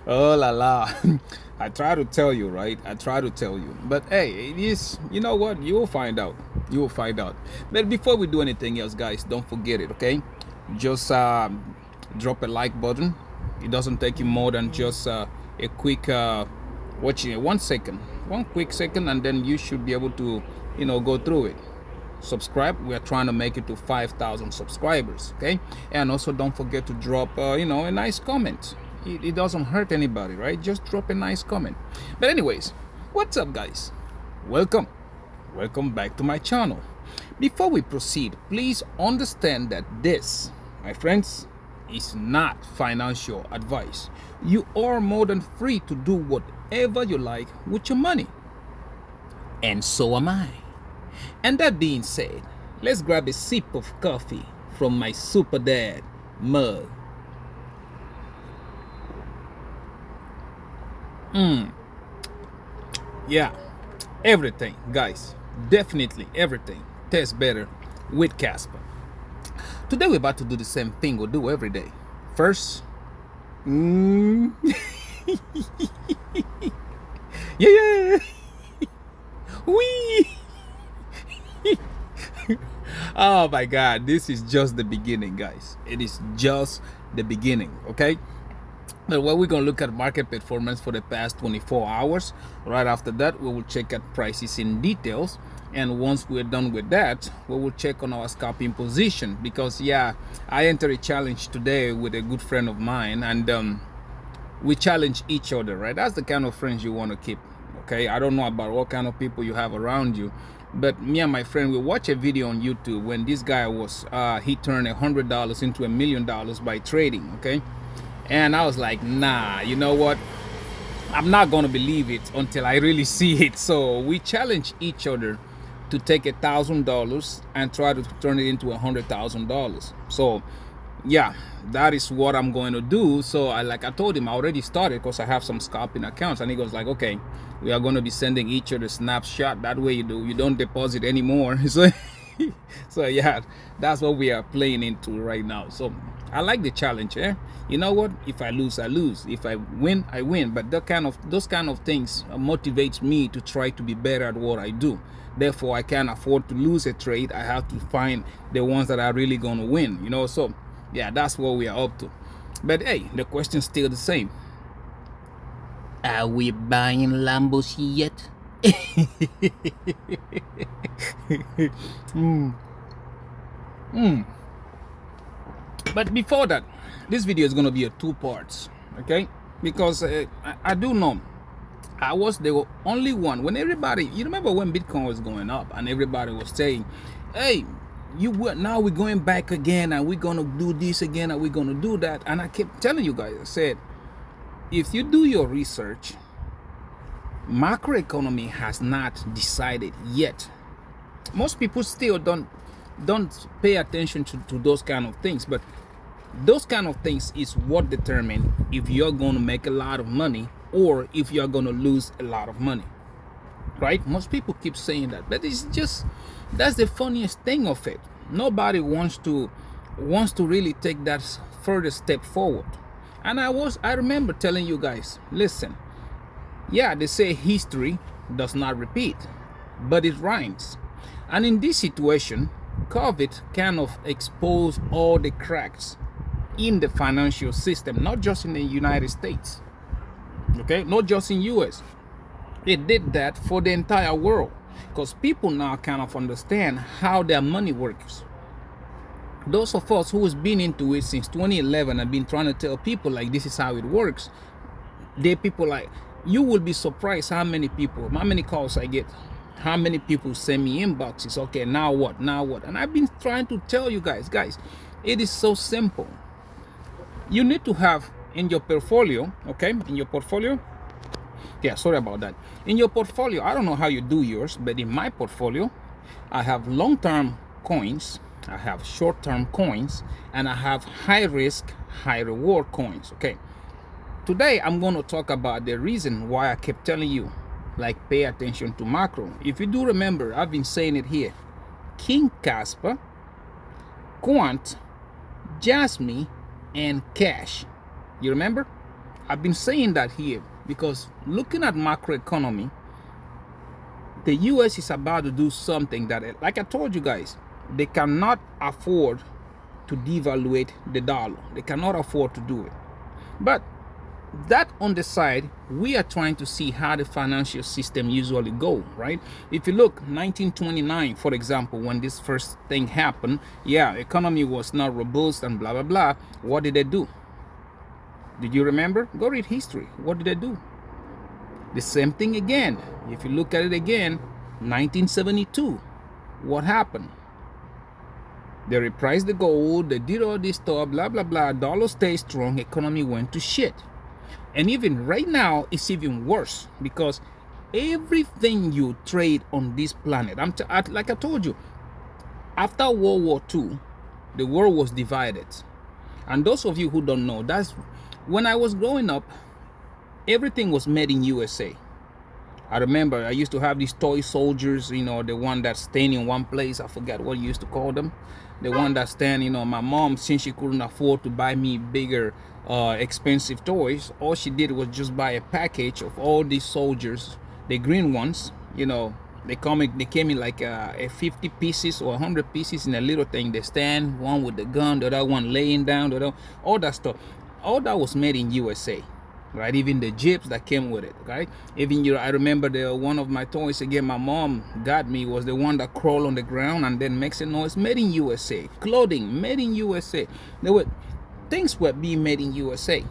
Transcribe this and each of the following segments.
Oh la la. I try to tell you, right? I try to tell you. But hey, it is, you know what? You will find out. You will find out. But before we do anything else, guys, don't forget it, okay? Just drop a like button. It doesn't take you more than just a quick watching it. 1 second. One quick second, and then you should be able to, go through it. Subscribe. We are trying to make it to 5,000 subscribers, okay? And also don't forget to drop a nice comment. It doesn't hurt anybody, right? Just drop a nice comment. But anyways, what's up, guys? Welcome back to my channel. Before we proceed, please understand that this, my friends, is not financial advice. You are more than free to do whatever you like with your money, and so am I. And that being said, let's grab a sip of coffee from my super dad mug. Yeah, everything, guys, definitely everything tastes better with Kaspa. Today we're about to do the same thing we do every day. First, yeah, wee. Oh my God, this is just the beginning, guys. It is just the beginning, okay? But what we're gonna look at market performance for the past 24 hours. Right after that, we will check out prices in details. And once we're done with that, we will check on our scalping position. Because yeah, I entered a challenge today with a good friend of mine, and we challenge each other, right? That's the kind of friends you want to keep, okay? I don't know about what kind of people you have around you, but me and my friend, we watch a video on YouTube when this guy was he turned $100 into $1 million by trading, okay? And I was like, nah, you know what, I'm not gonna believe it until I really see it. So we challenge each other to take $1,000 and try to turn it into $100,000. So yeah, that is what I'm going to do. So I told him I already started because I have some scalping accounts, and he goes like, okay, we are going to be sending each other snapshot. That way you don't deposit anymore. So yeah, that's what we are playing into right now. So I like the challenge. You know what, if I lose, I lose. If I win, I win. But those kind of things motivates me to try to be better at what I do. Therefore, I can't afford to lose a trade. I have to find the ones that are really going to win, so yeah, that's what we are up to. But hey, the question's still the same. Are we buying Lambos yet? But before that, this video is going to be a 2 parts, okay? Because I do know I was the only one when everybody, you remember when Bitcoin was going up and everybody was saying, hey, now we're going back again, and we're gonna do this again, and we're gonna do that. And I kept telling you guys, I said, if you do your research, macroeconomy has not decided yet. Most people still don't pay attention to those kind of things, but those kind of things is what determine if you're going to make a lot of money or if you're going to lose a lot of money, right? Most people keep saying that, but it's just, that's the funniest thing of it. Nobody wants to really take that further step forward. And I remember telling you guys, listen, yeah, they say history does not repeat, but it rhymes. And in this situation, COVID kind of exposed all the cracks in the financial system, not just in the United States, okay, not just in US. It did that for the entire world, because people now kind of understand how their money works. Those of us who has been into it since 2011 and been trying to tell people like this is how it works, people like, you will be surprised how many calls I get, how many people send me inboxes. Okay, now what? And I've been trying to tell you guys, it is so simple. You need to have in your portfolio, okay, yeah, sorry about that. In your portfolio, I don't know how you do yours, but in my portfolio, I have long-term coins, I have short-term coins, and I have high-risk, high-reward coins, okay? Today, I'm going to talk about the reason why I kept telling you, like, pay attention to macro. If you do remember, I've been saying it here. King Kaspa, Quant, Jasmine, and Cash. You remember? I've been saying that here because looking at macroeconomy, the US is about to do something that, like I told you guys, they cannot afford to devaluate the dollar. They cannot afford to do it. But that on the side, we are trying to see how the financial system usually go, right? If you look 1929, for example, when this first thing happened, yeah, economy was not robust and blah, blah, blah. What did they do? Did you remember? Go read history. What did they do? The same thing again. If you look at it again, 1972, what happened? They repriced the gold, they did all this stuff, blah, blah, blah. Dollar stayed strong, economy went to shit. And even right now, it's even worse because everything you trade on this planet, like I told you, after World War II, the world was divided. And those of you who don't know, that's when I was growing up, everything was made in USA. I remember I used to have these toy soldiers, you know, the one that stand in one place. I forgot what you used to call them. The one that stand, you know, my mom, since she couldn't afford to buy me bigger, expensive toys, all she did was just buy a package of all these soldiers, the green ones, you know, they came in like a 50 pieces or 100 pieces in a little thing. They stand, one with the gun, the other one laying down, the other, all that stuff. All that was made in USA. Right, even the jeeps that came with it, right? Even I remember one of my toys again my mom got me was the one that crawled on the ground and then makes a noise. Made in USA. Clothing made in USA. Things were being made in USA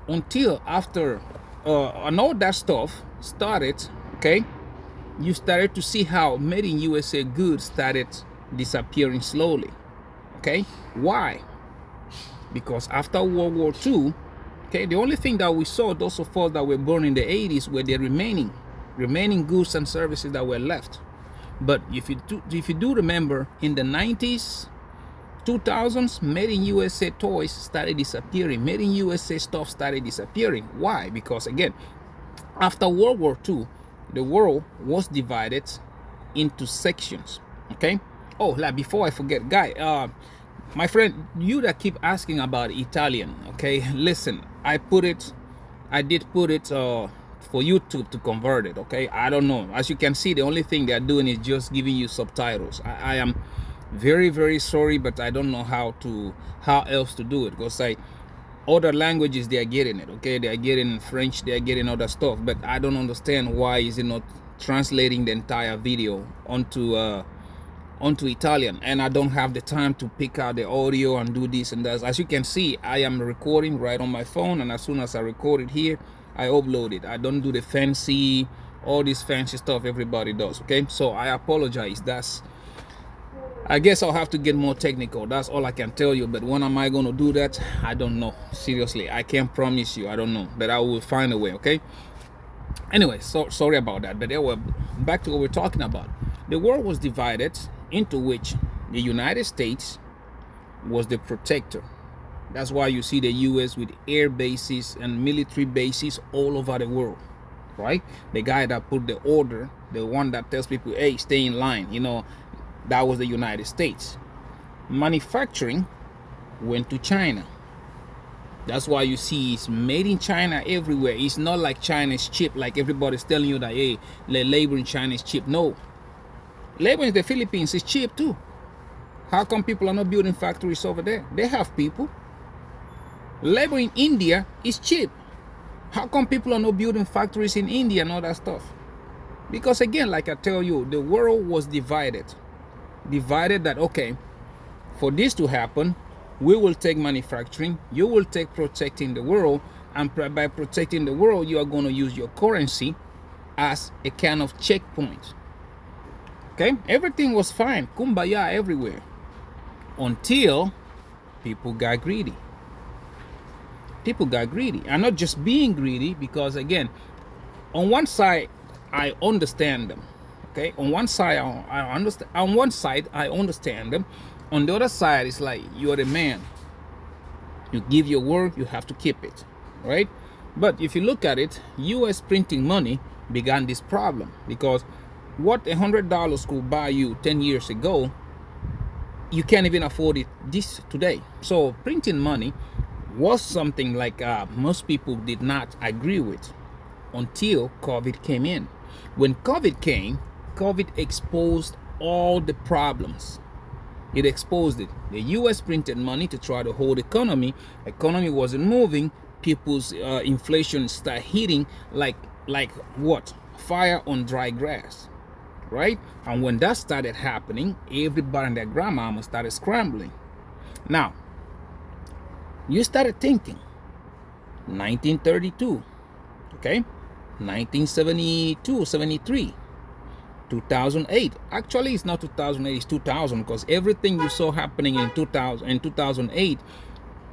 until after and all that stuff started. Okay, you started to see how made in USA goods started disappearing slowly. Okay, why? Because after World War II, okay, the only thing that we saw, those of us that were born in the 80s, were the remaining goods and services that were left. But if you do remember, in the 90s, 2000s, made in USA toys started disappearing. Made in USA stuff started disappearing. Why? Because again, after World War II, the world was divided into sections. Okay. Oh, like before I forget, guy, my friend, you that keep asking about Italian, okay, listen, I did put it for YouTube to convert it, okay? I don't know. As you can see, the only thing they're doing is just giving you subtitles. I am very, very sorry, but I don't know how else to do it, because other languages, they are getting it, okay? They are getting French, they are getting other stuff, but I don't understand why is it not translating the entire video onto Italian, and I don't have the time to pick out the audio and do this and that. As you can see, I am recording right on my phone, and as soon as I record it here, I upload it. I don't do the fancy, all this fancy stuff everybody does, okay? So I apologize. I guess I'll have to get more technical. That's all I can tell you. But when am I going to do that? I don't know. Seriously, I can't promise you. I don't know, but I will find a way, okay? Anyway, so sorry about that. But anyway, back to what we're talking about. The world was divided into which the United States was the protector. That's why you see the US with air bases and military bases all over the world, right? The guy that put the order, the one that tells people, hey, stay in line, you know, that was the United States. Manufacturing went to China. That's why you see it's made in China everywhere. It's not like China is cheap, like everybody's telling you that, hey, the labor in China is cheap. No. Labor in the Philippines is cheap too. How come people are not building factories over there? They have people. Labor in India is cheap. How come people are not building factories in India and all that stuff? Because again, like I tell you, the world was divided. Divided that, okay, for this to happen, we will take manufacturing, you will take protecting the world, and by protecting the world, you are going to use your currency as a kind of checkpoint. Okay, everything was fine, kumbaya everywhere, until people got greedy. People got greedy, and not just being greedy, because again, on one side, I understand them. Okay, on one side, I understand. On one side, I understand them. On the other side, it's like you're a man. You give your word, you have to keep it, right? But if you look at it, U.S. printing money began this problem, because what $100 could buy you 10 years ago, you can't even afford it this today. So printing money was something like most people did not agree with until COVID came in. When COVID came, COVID exposed all the problems. It exposed it. The US printed money to try to hold economy. Economy wasn't moving. People's inflation started hitting like what? Fire on dry grass, right? And when that started happening, everybody and their grandmama started scrambling. Now, you started thinking 1932, okay, 1972, 73, 2008. Actually, it's not 2008, it's 2000, because everything you saw happening in 2000 and 2008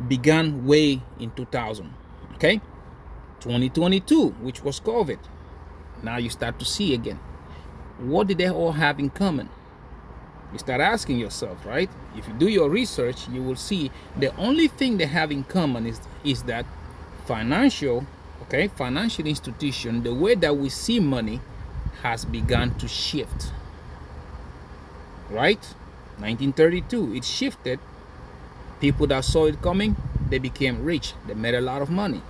began way in 2000. Okay, 2022, which was COVID. Now you start to see again, what did they all have in common? You start asking yourself, right? If you do your research, you will see the only thing they have in common is that financial institution, the way that we see money has begun to shift, right? 1932, it shifted. People that saw it coming, they became rich. They made a lot of money.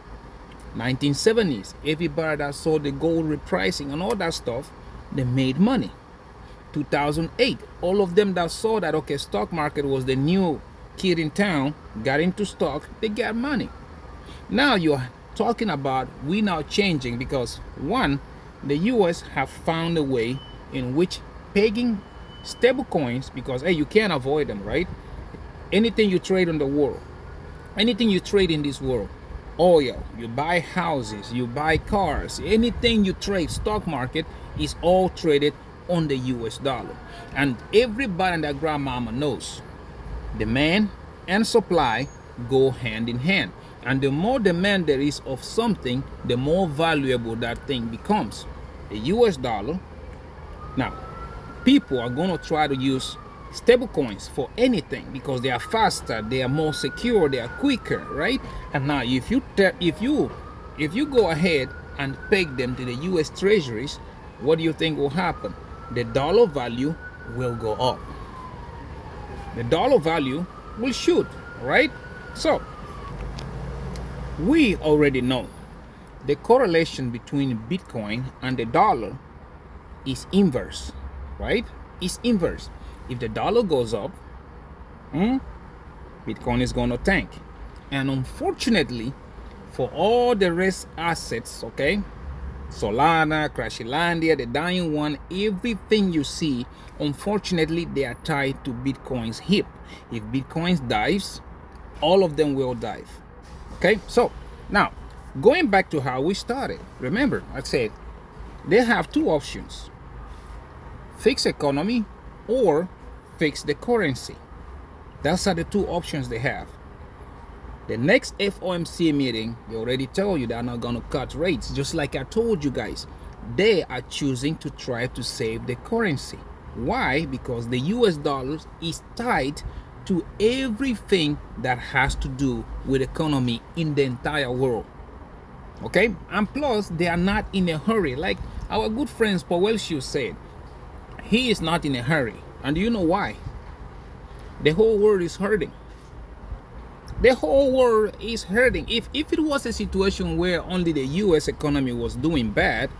1970s, everybody that saw the gold repricing and all that stuff, they made money. 2008, all of them that saw that, okay, stock market was the new kid in town, got into stock, they got money. Now you're talking about we now changing because one, the US have found a way in which pegging stable coins, because hey, you can't avoid them, right? Anything you trade in the world, anything you trade in this world, oil, you buy houses, you buy cars, anything you trade, stock market is all traded on the US dollar. And everybody and their grandmama knows demand and supply go hand in hand. And the more demand there is of something, the more valuable that thing becomes. The US dollar. Now, people are going to try to use stable coins for anything because they are faster, they are more secure, they are quicker, right? And now if you go ahead and peg them to the US treasuries, what do you think will happen? The dollar value will go up. The dollar value will shoot, right? So we already know the correlation between Bitcoin and the dollar is inverse, right? It's inverse. If the dollar goes up, Bitcoin is going to tank. And unfortunately, for all the rest assets, okay, Solana, Crashilandia, the dying one, everything you see, unfortunately, they are tied to Bitcoin's hip. If Bitcoin dives, all of them will dive. Okay, so now going back to how we started, remember I said they have two options: fix economy or fix the currency. Those are the two options they have. The next FOMC meeting, they already told you they're not going to cut rates. Just like I told you guys, they are choosing to try to save the currency. Why? Because the US dollar is tied to everything that has to do with economy in the entire world. Okay? And plus, they are not in a hurry. Like our good friend Powell said, he is not in a hurry. And do you know why? The whole world is hurting. The whole world is hurting. If it was a situation where only the US economy was doing bad,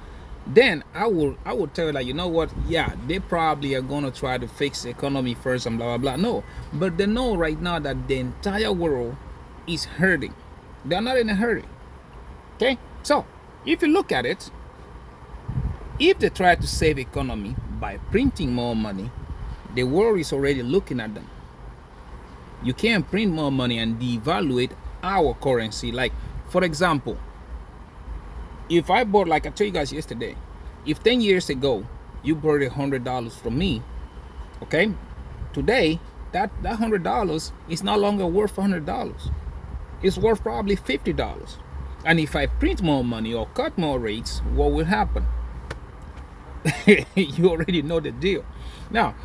then I would tell you that, you know what, yeah, they probably are going to try to fix the economy first and blah, blah, blah. No, but they know right now that the entire world is hurting. They're not in a hurry. Okay? So, if you look at it, if they try to save economy by printing more money, the world is already looking at them. You can't print more money and devaluate our currency. Like, for example, if I bought, like I told you guys yesterday, if 10 years ago you borrowed $100 from me, okay, today that $100 is no longer worth $100. It's worth probably $50. And if I print more money or cut more rates, what will happen? You already know the deal. Now,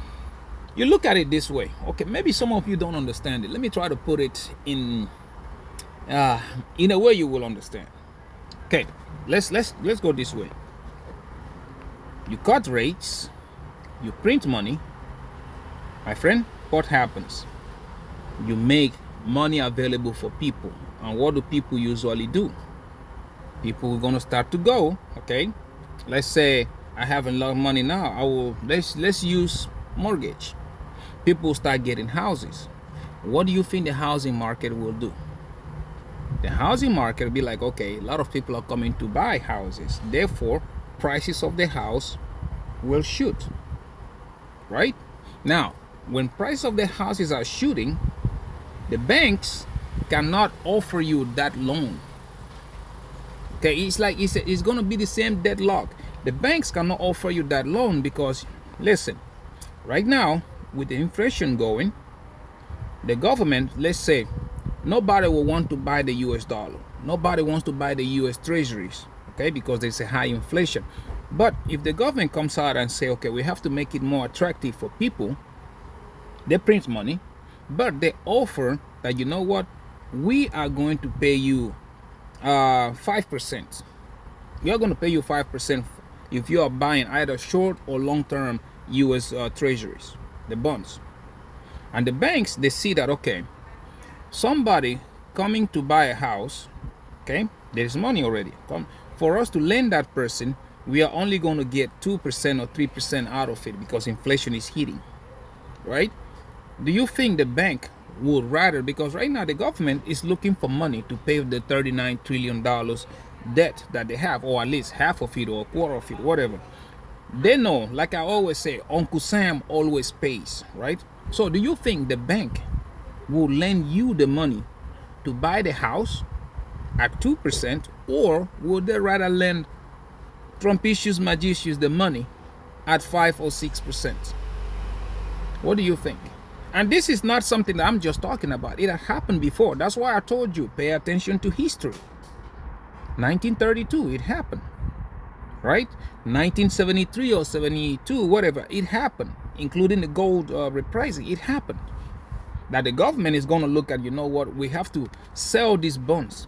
you look at it this way. Okay, maybe some of you don't understand it. Let me try to put it in a way you will understand. Okay, let's go this way. You cut rates, you print money, my friend. What happens? You make money available for people. And what do people usually do? People are gonna start to go, okay? Let's say I have a lot of money now. Let's use mortgage. People start getting houses. What do you think the housing market will do? The housing market will be like, okay, a lot of people are coming to buy houses. Therefore, prices of the house will shoot, right? Now, when price of the houses are shooting, the banks cannot offer you that loan. Okay, it's like it's going to be the same deadlock. The banks cannot offer you that loan because, listen, right now with the inflation going, the government, let's say, nobody will want to buy the US dollar. Nobody wants to buy the US treasuries, okay, because there's a high inflation. But if the government comes out and say, okay, we have to make it more attractive for people, they print money, but they offer that, you know what, we are going to pay you 5%. We are going to pay you 5% if you are buying either short or long-term US treasuries, the bonds. And the banks, they see that, okay, somebody coming to buy a house, okay, there's money already. For us to lend that person, we are only going to get 2% or 3% out of it because inflation is hitting, right? Do you think the bank would rather, because right now the government is looking for money to pay the $39 trillion debt that they have, or at least half of it or a quarter of it, whatever. They know, like I always say, Uncle Sam always pays, right? So do you think the bank will lend you the money to buy the house at 2%, or would they rather lend Trumpicius Magicius the money at 5 or 6%? What do you think? And this is not something that I'm just talking about. It had happened before. That's why I told you, pay attention to history. 1932, it happened, right? 1973 or 72, whatever, it happened, including the gold repricing. It happened. That the government is going to look at, you know what, we have to sell these bonds.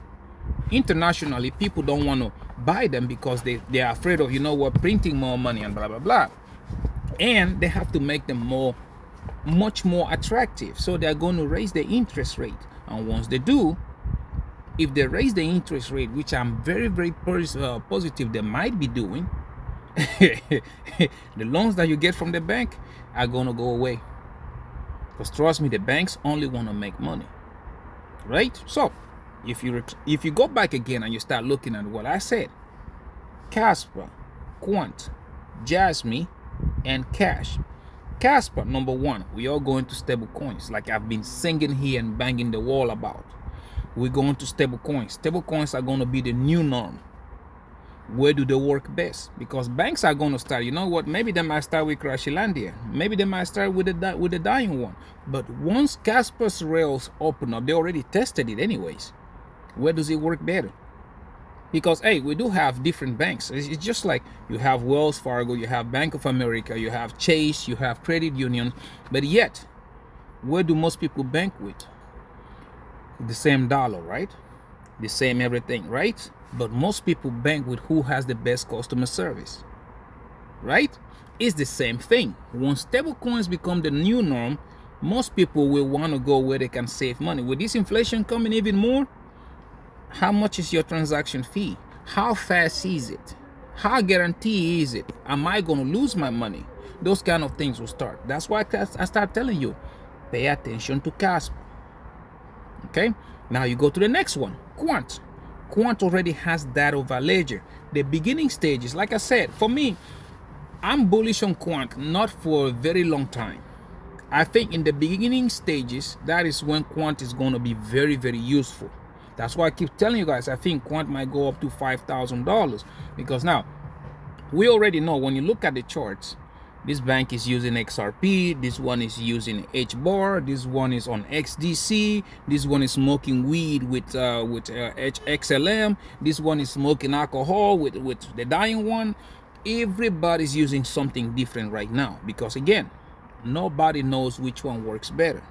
Internationally, people don't want to buy them because they are afraid of, you know what, printing more money and blah, blah, blah. And they have to make them much more attractive. So they're going to raise the interest rate. And once they do, if they raise the interest rate, which I'm very, very positive they might be doing, the loans that you get from the bank are going to go away. Because trust me, the banks only want to make money, right? So if you go back again and you start looking at what I said, Kaspa, Quant, Jasmine, and Cash. Kaspa, number one, we are going to stable coins, like I've been singing here and banging the wall about. We're going to stable coins. Stable coins are going to be the new norm. Where do they work best? Because banks are going to start, you know what, maybe they might start with Crashilandia. Maybe they might start with the dying one. But once Kaspa's rails open up, they already tested it anyways. Where does it work better? Because, hey, we do have different banks. It's just like you have Wells Fargo, you have Bank of America, you have Chase, you have credit unions. But yet, where do most people bank with? The same dollar, right? The same everything, right? But most people bank with who has the best customer service, right? It's the same thing. Once stable coins become the new norm, most people will want to go where they can save money. With this inflation coming even more, how much is your transaction fee? How fast is it? How guaranteed is it? Am I going to lose my money? Those kind of things will start. That's why I start telling you, pay attention to Kaspa. Okay, now you go to the next one, Quant. Quant already has that over ledger. The beginning stages, like I said, for me, I'm bullish on Quant, not for a very long time. I think in the beginning stages, that is when Quant is going to be very, very useful. That's why I keep telling you guys, I think Quant might go up to $5,000, because now we already know when you look at the charts, this bank is using XRP, this one is using HBAR, this one is on XDC, this one is smoking weed with XLM, this one is smoking alcohol with the dying one. Everybody's using something different right now because, again, nobody knows which one works better.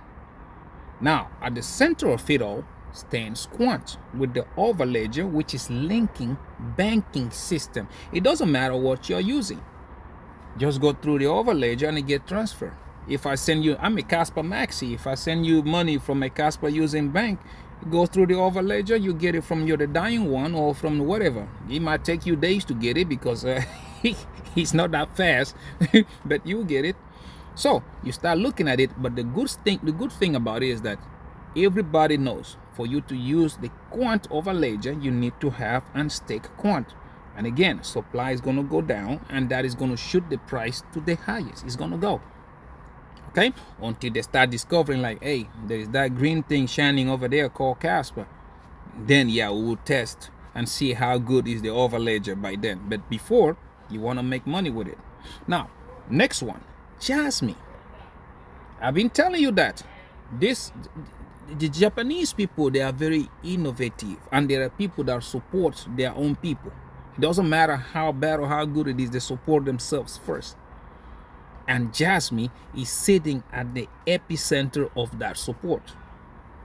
Now, at the center of it all stands Quant with the overledger, which is linking banking system. It doesn't matter what you're using. Just go through the overledger and it get transferred. If I send you, I'm a Kaspa Maxi. If I send you money from a Kaspa using bank, Go through the overledger, you get it from the dying one or from whatever. It might take you days to get it because he's not that fast, but you get it. So you start looking at it. But the good thing about it is that everybody knows for you to use the quant overledger, you need to have and stake quant. And again, supply is going to go down, and that is going to shoot the price to the highest. It's going to go. Okay, until they start discovering like, hey, there's that green thing shining over there called Kaspa. Then yeah, we will test and see how good is the overledger by then. But before, you want to make money with it. Now, next one, Jasmine. I've been telling you that the Japanese people, they are very innovative, and there are people that support their own people. It doesn't matter how bad or how good it is, they support themselves first. And Jasmine is sitting at the epicenter of that support.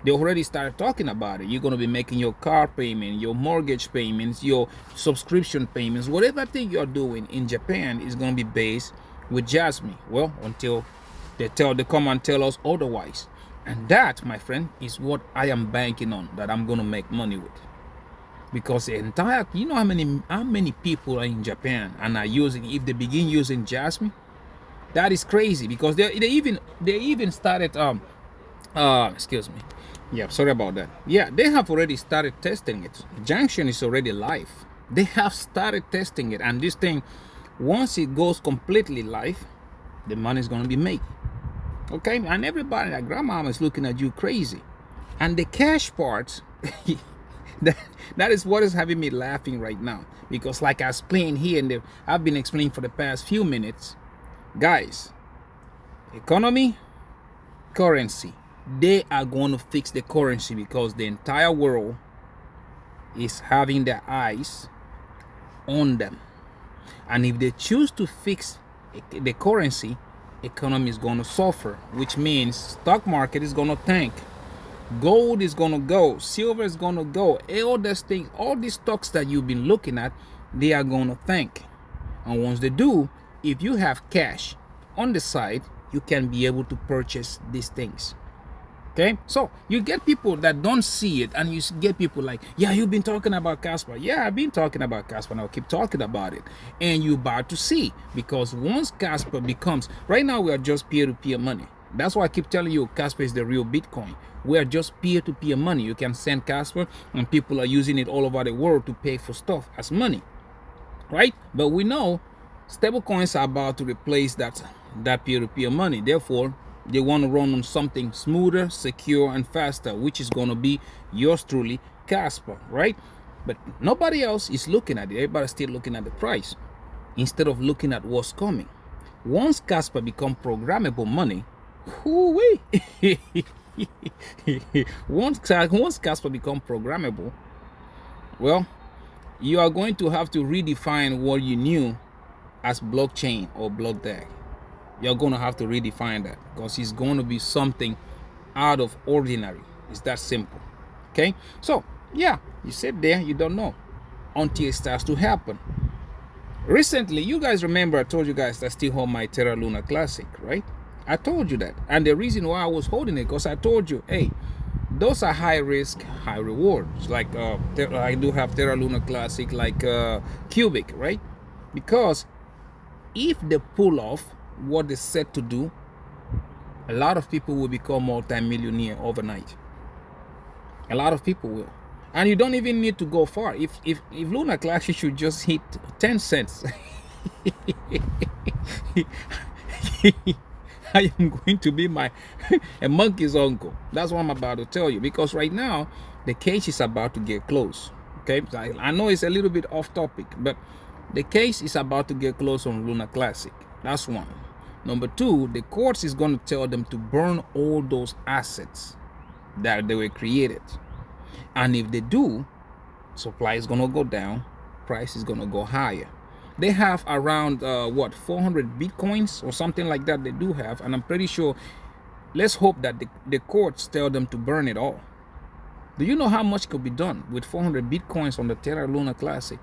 They already started talking about it. You're going to be making your car payment, your mortgage payments, your subscription payments, whatever thing you're doing in Japan is going to be based with Jasmine. Well, until they come and tell us otherwise. And that, my friend, is what I am banking on, that I'm going to make money with. Because the entire, you know how many people are in Japan and are using, if they begin using Jasmine, that is crazy. Because they even started excuse me, yeah, sorry about that. Yeah, they have already started testing it. Junction is already live. They have started testing it, and this thing, once it goes completely live, the money is going to be made. Okay, and everybody, like grandma, is looking at you crazy. And the cash part, that is what is having me laughing right now. Because like I explained here, and I've been explaining for the past few minutes, guys, economy, currency, they are going to fix the currency because the entire world is having their eyes on them. And if they choose to fix the currency, economy is going to suffer, which means stock market is going to tank, gold is going to go, silver is going to go, all these things, all these stocks that you've been looking at, they are going to tank. And once they do, if you have cash on the side, you can be able to purchase these things. Okay, so you get people that don't see it, and you get people like, yeah, you've been talking about Kaspa. Yeah, I've been talking about Kaspa, and I'll keep talking about it. And you're about to see, because once Kaspa becomes, right now we are just peer-to-peer money. That's why I keep telling you Kaspa is the real Bitcoin. We are just peer-to-peer money. You can send Kaspa, and people are using it all over the world to pay for stuff as money, right? But we know stable coins are about to replace that peer-to-peer money. Therefore, they want to run on something smoother, secure, and faster, which is going to be yours truly, Kaspa, right? But nobody else is looking at it. Everybody's still looking at the price instead of looking at what's coming. Once Kaspa become programmable money, once Kaspa become programmable, well, you are going to have to redefine what you knew as blockchain or block DAG. You're going to have to redefine that, because it's going to be something out of ordinary. It's that simple. Okay, so yeah, you sit there, you don't know until it starts to happen. Recently, you guys remember I told you guys I still hold my Terra Luna Classic, right? I told you that, and the reason why I was holding it, because I told you, hey, those are high risk, high rewards. Like I do have Terra Luna Classic, like Cubic, right? Because if they pull off what they set to do, a lot of people will become multi-millionaire overnight. A lot of people will, and you don't even need to go far. If Luna Classic should just hit 10 cents, I am going to be a monkey's uncle. That's what I'm about to tell you, because right now the case is about to get close. Okay, I know it's a little bit off topic, but the case is about to get close on Luna Classic. That's one. Number two, the courts is going to tell them to burn all those assets that they were created. And if they do, supply is going to go down, price is going to go higher. They have around 400 bitcoins or something like that. They do have, and I'm pretty sure, let's hope that the courts tell them to burn it all. Do you know how much could be done with 400 bitcoins on the Terra Luna Classic?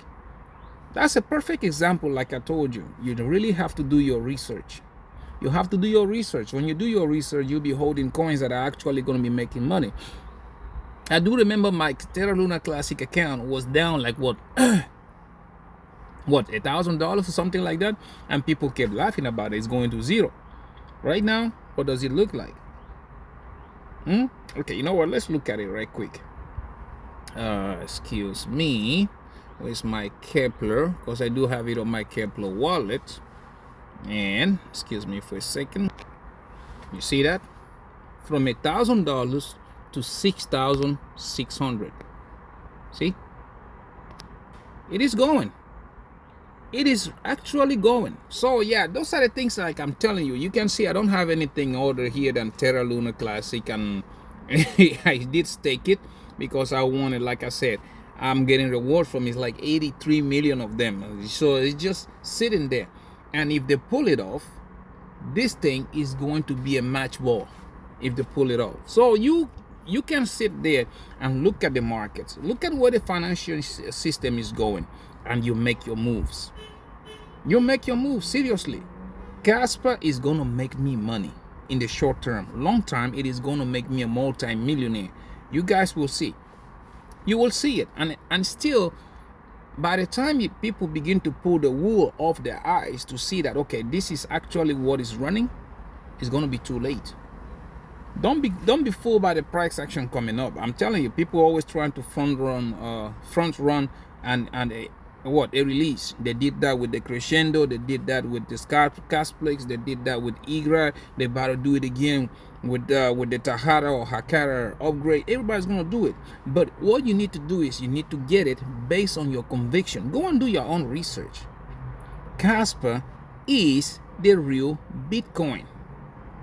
That's a perfect example. Like I told you, you really have to do your research. You have to do your research. When you do your research, you'll be holding coins that are actually going to be making money. I do remember my Terra Luna Classic account was down like what $1,000 or something like that, and people kept laughing about it. It's going to zero. Right now, what does it look like? Okay, you know what? Let's look at it right quick. Excuse me. Where's my Kepler? Because I do have it on my Kepler wallet. And excuse me for a second. You see that? From $1,000 to 6,600. See? It is going. It is actually going. So yeah, those are the things like I'm telling you. You can see I don't have anything older here than Terra Luna Classic, and I did stake it because I wanted, like I said, I'm getting rewards from it, like 83 million of them. So it's just sitting there. And if they pull it off, this thing is going to be a match ball if they pull it off. So you can sit there and look at the markets, look at where the financial system is going, and you make your moves. You make your moves, seriously. Kaspa is gonna make me money in the short term. Long term, it is gonna make me a multi-millionaire. You guys will see. You will see it. And still, by the time people begin to pull the wool off their eyes to see that, okay, this is actually what is running, it's gonna be too late. Don't be fooled by the price action coming up. I'm telling you, people are always trying to front run and a release. They did that with the Crescendo, they did that with the Casplex, they did that with Igra. They about to do it again with the Tahara or Hakara upgrade. Everybody's gonna do it, but what you need to do is you need to get it based on your conviction. Go and do your own research. Kaspa is the real Bitcoin.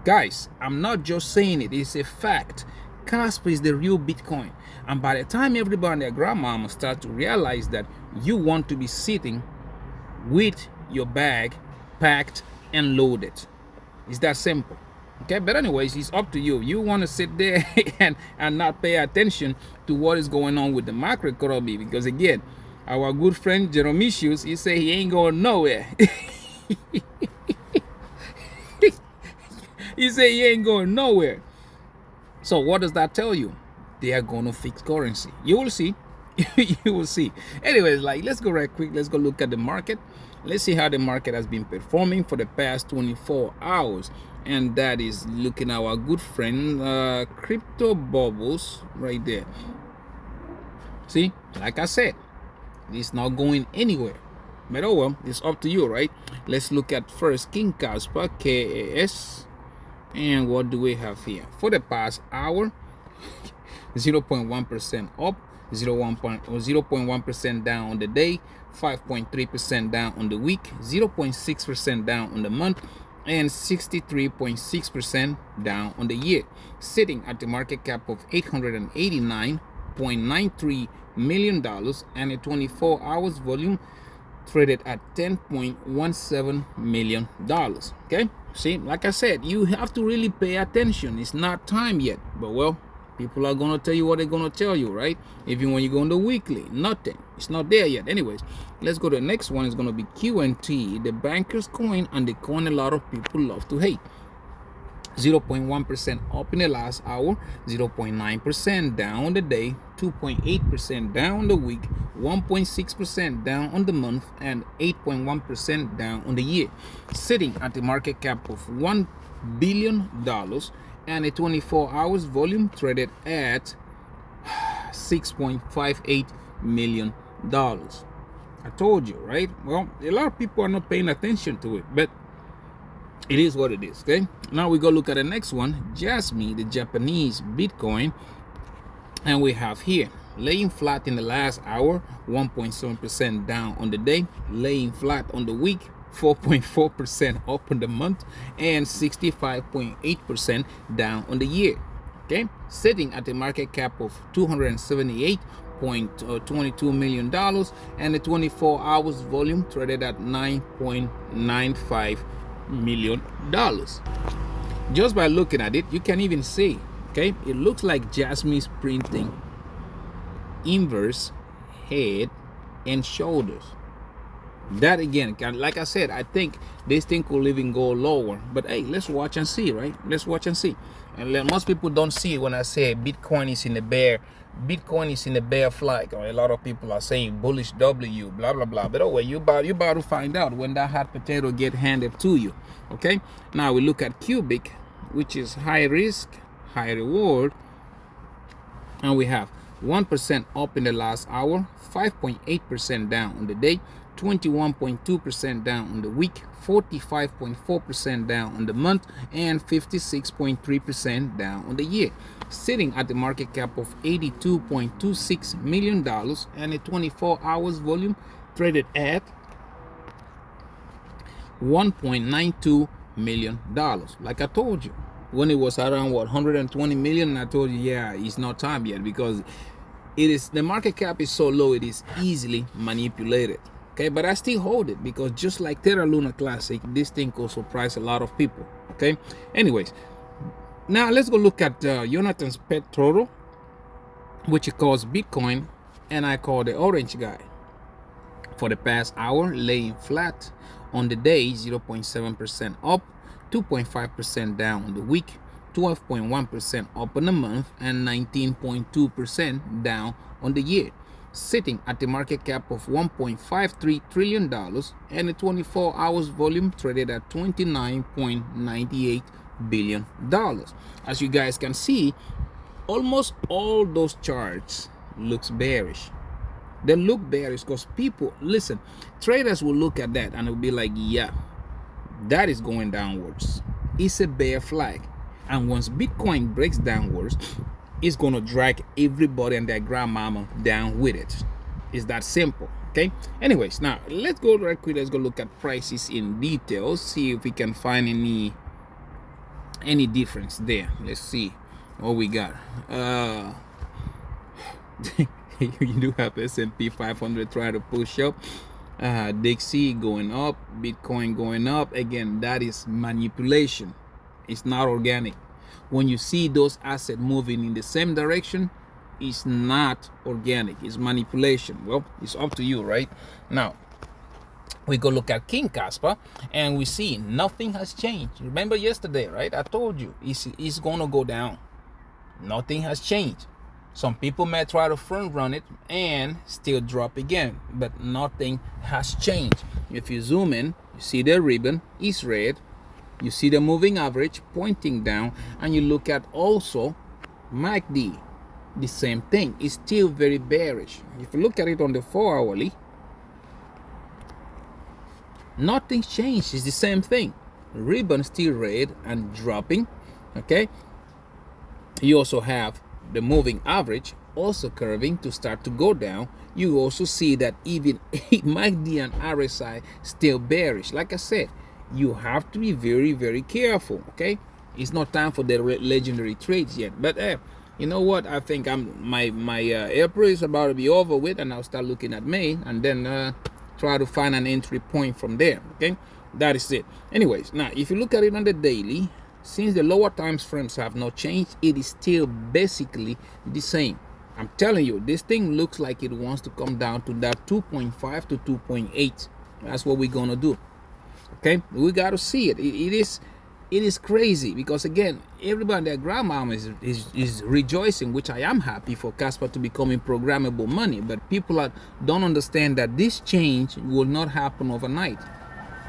Guys, I'm not just saying it, it's a fact. Kaspa is the real Bitcoin. And by the time everybody and their grandmama start to realize that you want to be sitting with your bag packed and loaded, it's that simple. Okay, but anyways, it's up to you. You want to sit there and not pay attention to what is going on with the macroeconomy, because again, our good friend Jeromicius, he say he ain't going nowhere. He said he ain't going nowhere. So what does that tell you? They are going to fix currency. You will see. You will see. Anyways, like, let's go right quick. Let's go look at the market. Let's see how the market has been performing for the past 24 hours. And that is looking at our good friend Crypto Bubbles right there. See, like I said, it's not going anywhere. But oh well, it's up to you, right? Let's look at first King Kaspa, KAS. And what do we have here? For the past hour, 0.1% up, 0.1% down on the day, 5.3% down on the week, 0.6% down on the month, and 63.6% down on the year, sitting at the market cap of $889.93 million and a 24 hours volume traded at $10.17 million. Okay, see, like I said, you have to really pay attention. It's not time yet, but well, people are gonna tell you what they're gonna tell you, right? Even when you go on the weekly, nothing, it's not there yet. Anyways, let's go to the next one. It's gonna be QNT, the banker's coin, and the coin a lot of people love to hate. 0.1% up in the last hour, 0.9% down on the day, 2.8% down on the week, 1.6% down on the month, and 8.1% down on the year, sitting at the market cap of $1 billion and a 24 hours volume traded at $6.58 million. I told you, right? Well, a lot of people are not paying attention to it, but it is what it is. Okay, now we go look at the next one, Jasmine, the Japanese Bitcoin, and we have here laying flat in the last hour, 1.7% down on the day, laying flat on the week, 4.4% up on the month, and 65.8% down on the year. Okay, sitting at a market cap of $278.22 million and the 24 hours volume traded at $9.95 million. Just by looking at it, you can even see, okay, it looks like Jasmine's printing inverse head and shoulders. That again, like I said, I think this thing could even go lower. But hey, let's watch and see, right? Let's watch and see. And most people don't see it when I say Bitcoin is in the bear. Bitcoin is in the bear flag. Or a lot of people are saying bullish W, blah blah blah. But oh well, you about to find out when that hot potato get handed to you. Okay. Now we look at cubic, which is high risk, high reward, and we have 1% up in the last hour, 5.8% down on the day, 21.2% down on the week, 45.4% down on the month, and 56.3% down on the year, sitting at the market cap of $82.26 million and a 24 hours volume traded at $1.92 million. Like I told you, when it was around 120 million, I told you, yeah, it's not time yet, because the market cap is so low, it is easily manipulated. Okay, but I still hold it, because just like Terra Luna Classic, this thing could surprise a lot of people. Okay, anyways, now let's go look at Jonathan's pet turtle, which he calls Bitcoin, and I call the orange guy. For the past hour, laying flat on the day, 0.7% up, 2.5% down on the week, 12.1% up on the month, and 19.2% down on the year, sitting at the market cap of $1.53 trillion and a 24 hours volume traded at $29.98 billion. As you guys can see, almost all those charts looks bearish. They look bearish because people, listen, traders will look at that and they'll be like, yeah, that is going downwards. It's a bear flag. And once Bitcoin breaks downwards, it's going to drag everybody and their grandmama down with it. It's that simple. Okay. Anyways, now let's go right quick. Let's go look at prices in detail. See if we can find any difference there. Let's see what we got. You do have S&P 500 try to push up. Dixie going up, Bitcoin going up. Again, that is manipulation. It's not organic. When you see those assets moving in the same direction, it's not organic. It's manipulation. Well, it's up to you, right? Now, we go look at King Kaspa, and we see nothing has changed. Remember yesterday, right? I told you it's going to go down. Nothing has changed. Some people may try to front run it and still drop again, but nothing has changed. If you zoom in, you see the ribbon is red. You see the moving average pointing down, and you look at also MACD, the same thing. It's still very bearish. If you look at it on the 4 hourly, nothing's changed. It's the same thing. Ribbon still red and dropping. Okay. You also have the moving average also curving to start to go down. You also see that even MACD and RSI still bearish. Like I said, you have to be very, very careful. Okay, it's not time for the legendary trades yet, but you know what, I think my April is about to be over with, and I'll start looking at May, and then try to find an entry point from there. Okay, that is it. Anyways, now if you look at it on the daily, since the lower time frames have not changed, it is still basically the same. I'm telling you, this thing looks like it wants to come down to that 2.5 to 2.8. That's what we're gonna do. Okay, we got to see it. It is crazy, because again, everybody, their grandmama is rejoicing, which I am happy for Kaspa to becoming programmable money. But people don't understand that this change will not happen overnight.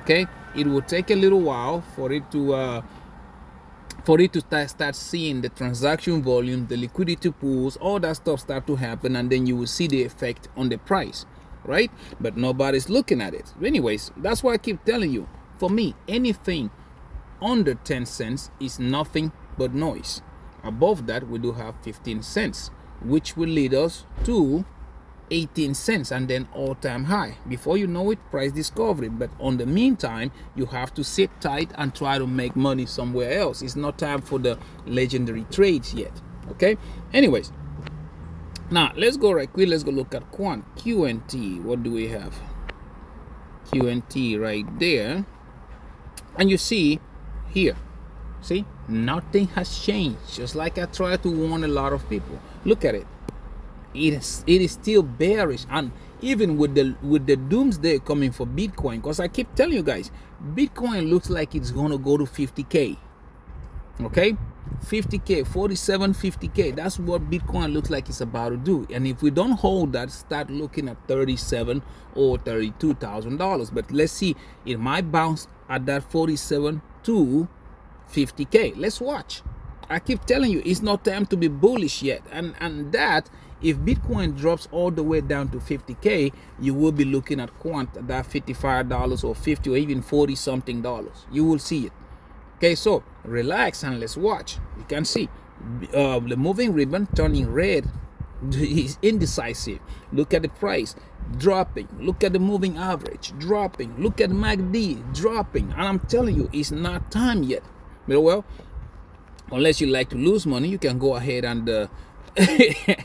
Okay, it will take a little while for it to start seeing the transaction volume, the liquidity pools, all that stuff start to happen, and then you will see the effect on the price, right? But nobody's looking at it. Anyways, that's why I keep telling you, for me, anything under 10 cents is nothing but noise. Above that, we do have 15 cents, which will lead us to 18 cents and then all-time high. Before you know it, price discovery. But on the meantime, you have to sit tight and try to make money somewhere else. It's not time for the legendary trades yet. Okay, anyways, now let's go right quick. Let's go look at quant QNT. What do we have? QNT right there, and you see here, see, nothing has changed. Just like I try to warn a lot of people. Look at it. it is still bearish. And even with the doomsday coming for Bitcoin, because I keep telling you guys, Bitcoin looks like it's going to go to 50K. Okay, 50K, 47, 50K. That's what Bitcoin looks like it's about to do. And if we don't hold that, start looking at 37 or $32,000. But let's see, it might bounce at that 47 to 50K. Let's watch. I keep telling you, it's not time to be bullish yet. And that, if Bitcoin drops all the way down to 50K, you will be looking at quant at that $55 or 50 or even 40 something dollars. You will see it. Okay, so relax and let's watch. You can see the moving ribbon turning red is indecisive. Look at the price dropping. Look at the moving average dropping. Look at MACD dropping. And I'm telling you, it's not time yet. Well, unless you like to lose money, you can go ahead and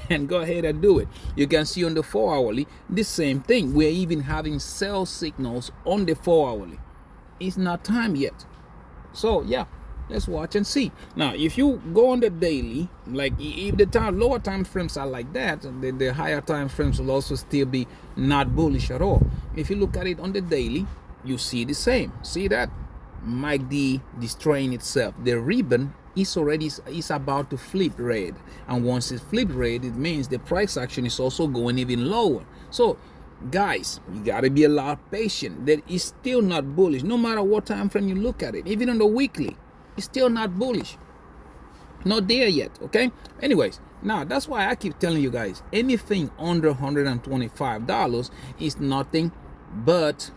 and go ahead and do it. You can see on the 4-hourly the same thing. We're even having sell signals on the 4-hourly. It's not time yet. So yeah, let's watch and see. Now, if you go on the daily, like if the lower time frames are like that, the higher time frames will also still be not bullish at all. If you look at it on the daily, you see the same. See that? MACD destroying itself. The ribbon is about to flip red, and once it flips red, it means the price action is also going even lower. So guys, you gotta be a lot patient. That is still not bullish, no matter what time frame you look at it. Even on the weekly, it's still not bullish. Not there yet. Okay, anyways, now that's why I keep telling you guys, anything under $125 is nothing but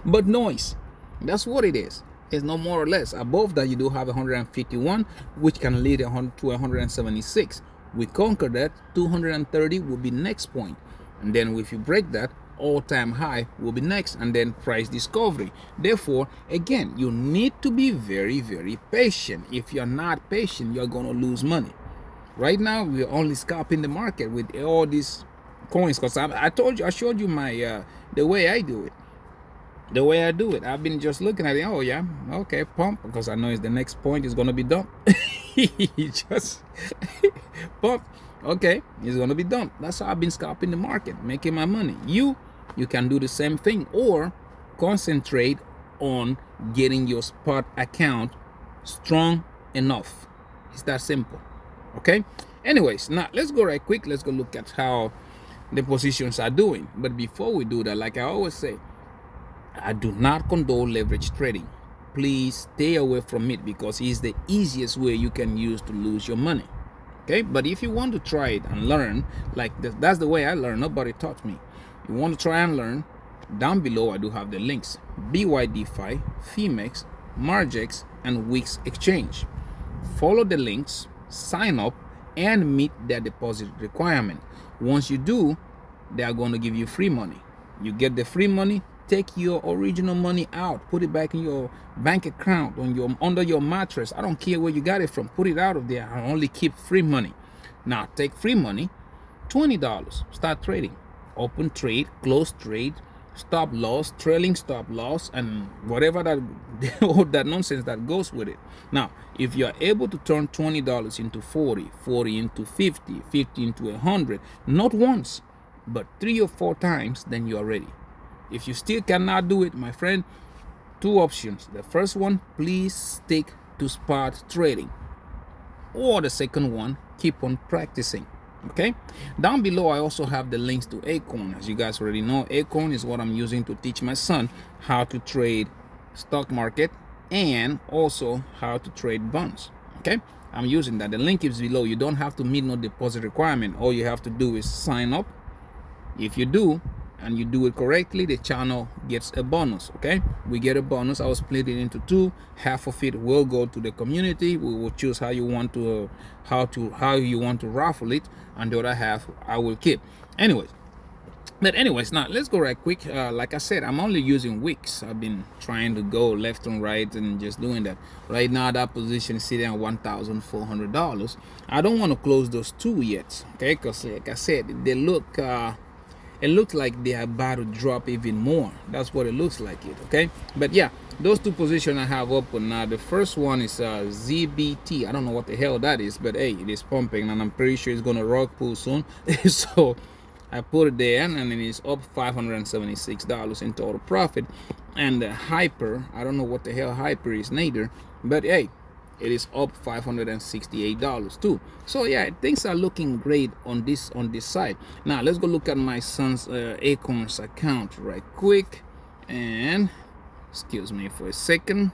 but noise. That's what it is. It's no more or less. Above that, you do have 151, which can lead to 176. We conquer that. 230 will be next point, and then if you break that, all-time high will be next, and then price discovery. Therefore, again, you need to be very, very patient. If you're not patient, you're going to lose money. Right now, we're only scalping the market with all these coins, because I showed you my the way I do it. The way I do it, I've been just looking at it. Oh yeah, okay, pump, because I know it's the next point is gonna be dumped. Just pump. Okay, it's gonna be dumped. That's how I've been scalping the market, making my money. You can do the same thing, or concentrate on getting your spot account strong enough. It's that simple. Okay. Anyways, now let's go right quick. Let's go look at how the positions are doing. But before we do that, like I always say, I do not condone leverage trading. Please stay away from it, because it's the easiest way you can use to lose your money. Okay, but if you want to try it and learn, like that's the way I learn. Nobody taught me. You want to try and learn? Down below, I do have the links: Bydfi, Phemex, Margex, and Wix Exchange. Follow the links, sign up, and meet their deposit requirement. Once you do, they are going to give you free money. You get the free money. Take your original money out, put it back in your bank account, under your mattress. I don't care where you got it from. Put it out of there. I only keep free money. Now take free money, $20. Start trading. Open trade, close trade, stop loss, trailing stop loss, and whatever that all that nonsense that goes with it. Now, if you are able to turn $20 into 40, 40 into 50, 50 into 100, not once, but 3 or 4 times, then you are ready. If you still cannot do it, my friend, 2 options. The first one, please stick to spot trading. Or the second one, keep on practicing. Okay? Down below, I also have the links to Acorns. As you guys already know, Acorns is what I'm using to teach my son how to trade stock market and also how to trade bonds. Okay? I'm using that. The link is below. You don't have to meet no deposit requirement. All you have to do is sign up. If you do, and you do it correctly, the channel gets a bonus. Okay, we get a bonus. I will split it into 2. Half of it will go to the community. We will choose how you want to raffle it, and the other half I will keep. Anyways, now let's go right quick. Like I said, I'm only using Wix. I've been trying to go left and right and just doing that. Right now, that position is sitting at $1,400. I don't want to close those 2 yet. Okay, because like I said, they look. It looks like they are about to drop even more. That's what it looks like. Okay, but yeah, those two positions I have open now. The first one is ZBT. I don't know what the hell that is, but hey, it is pumping, and I'm pretty sure it's gonna rock pull soon. So I put it there, and then it's up $576 in total profit. And the Hyper, I don't know what the hell Hyper is neither, but hey, it is up $568 too. So yeah, things are looking great on this side. Now let's go look at my son's Acorns account right quick, and excuse me for a second.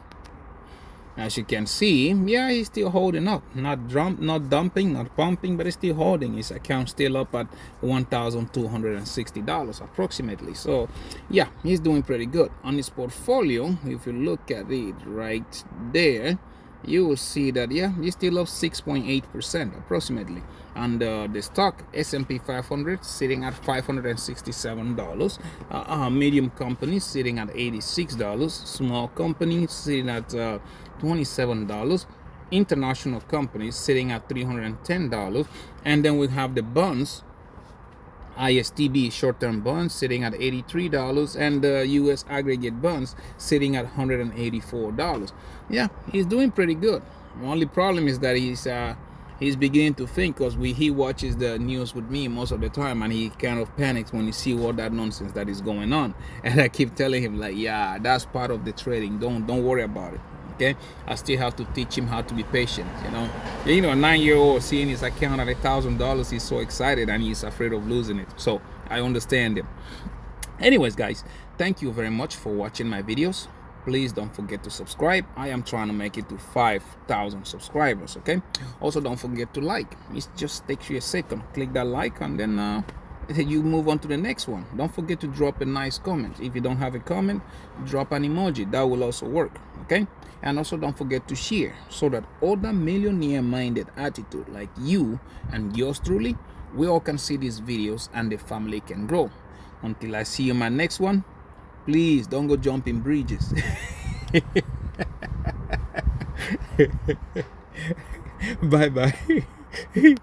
As you can see, yeah, he's still holding up. Not dumping, not pumping, but it's still holding. His account still up at $1,260 approximately. So yeah, he's doing pretty good. On his portfolio, if you look at it right there, you will see that yeah, he's still up 6.8% approximately. And the stock S&P 500 sitting at $567. Medium companies sitting at $86. Small companies sitting at $27. International companies sitting at $310. And then we have the bonds, ISTB short-term bonds sitting at $83, and the US aggregate bonds sitting at $184. Yeah, he's doing pretty good. The only problem is that he's beginning to think, because he watches the news with me most of the time, and he kind of panics when he see all that nonsense that is going on. And I keep telling him, like, yeah, that's part of the trading. Don't worry about it. Okay, I still have to teach him how to be patient. A 9-year-old seeing his account at $1,000, he's so excited and he's afraid of losing it. So I understand him. Anyways, guys, thank you very much for watching my videos. Please don't forget to subscribe. I am trying to make it to 5,000 subscribers. Okay, also don't forget to like. It just takes you a second. Click that like, and then you move on to the next one. Don't forget to drop a nice comment. If you don't have a comment, drop an emoji. That will also work. Okay, and also don't forget to share, so that other millionaire minded attitude like you and yours truly, we all can see these videos and the family can grow. Until I see you in my next one, please don't go jumping bridges. Bye bye.